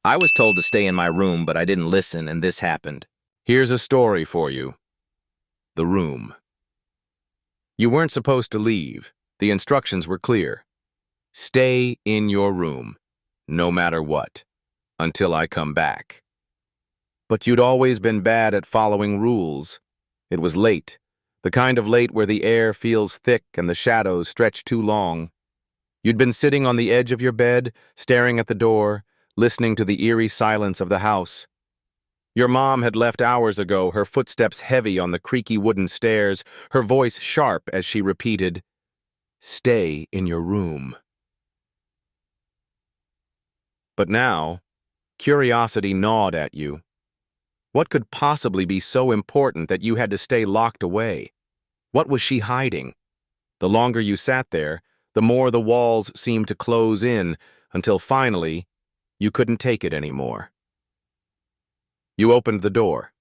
I was told to stay in my room, but I didn't listen, and this happened. Here's a story for you. The room. You weren't supposed to leave. The instructions were clear. Stay in your room, no matter what, until I come back. But you'd always been bad at following rules. It was late, the kind of late where the air feels thick and the shadows stretch too long. You'd been sitting on the edge of your bed, staring at the door, listening to the eerie silence of the house. Your mom had left hours ago, her footsteps heavy on the creaky wooden stairs, her voice sharp as she repeated, "Stay in your room." But now, curiosity gnawed at you. What could possibly be so important that you had to stay locked away? What was she hiding? The longer you sat there, the more the walls seemed to close in, until finally, you couldn't take it anymore. You opened the door.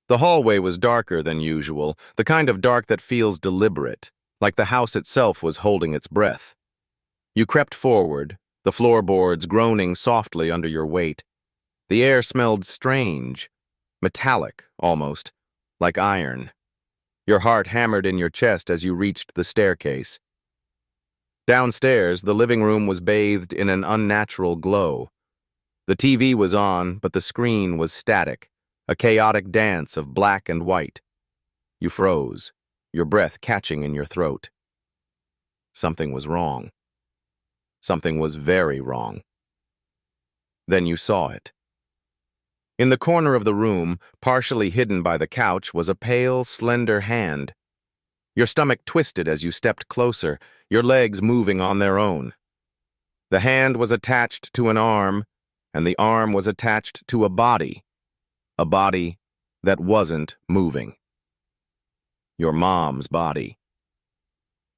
The hallway was darker than usual, the kind of dark that feels deliberate, like the house itself was holding its breath. You crept forward, the floorboards groaning softly under your weight. The air smelled strange, metallic almost, like iron. Your heart hammered in your chest as you reached the staircase. Downstairs, the living room was bathed in an unnatural glow. The TV was on, but the screen was static, a chaotic dance of black and white. You froze, your breath catching in your throat. Something was wrong. Something was very wrong. Then you saw it. In the corner of the room, partially hidden by the couch, was a pale, slender hand. Your stomach twisted as you stepped closer, your legs moving on their own. The hand was attached to an arm, and the arm was attached to a body that wasn't moving. Your mom's body.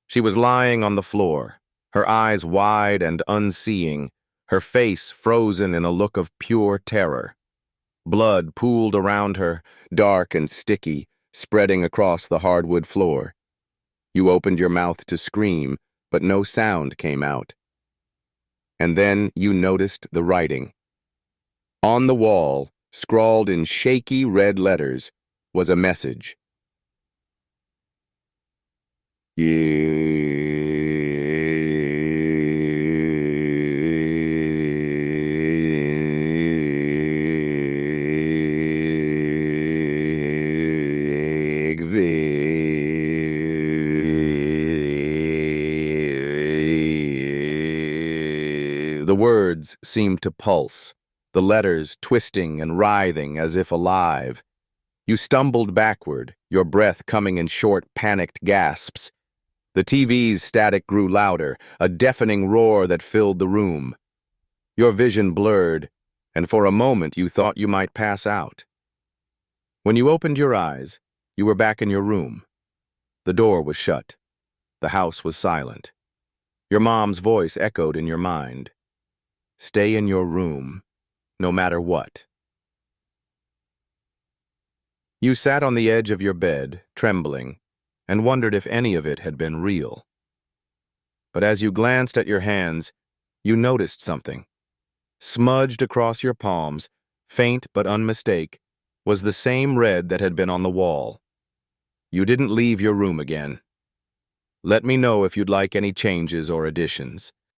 She was lying on the floor, her eyes wide and unseeing, her face frozen in a look of pure terror. Blood pooled around her, dark and sticky, spreading across the hardwood floor. You opened your mouth to scream, but no sound came out. And then you noticed the writing. On the wall, scrawled in shaky red letters, was a message. The words seemed to pulse, the letters twisting and writhing as if alive. You stumbled backward, your breath coming in short, panicked gasps. The TV's static grew louder, a deafening roar that filled the room. Your vision blurred, and for a moment you thought you might pass out. When you opened your eyes, you were back in your room. The door was shut. The house was silent. Your mom's voice echoed in your mind. Stay in your room, no matter what. You sat on the edge of your bed, trembling, and wondered if any of it had been real. But as you glanced at your hands, you noticed something. Smudged across your palms, faint but unmistakable, was the same red that had been on the wall. You didn't leave your room again. Let me know if you'd like any changes or additions.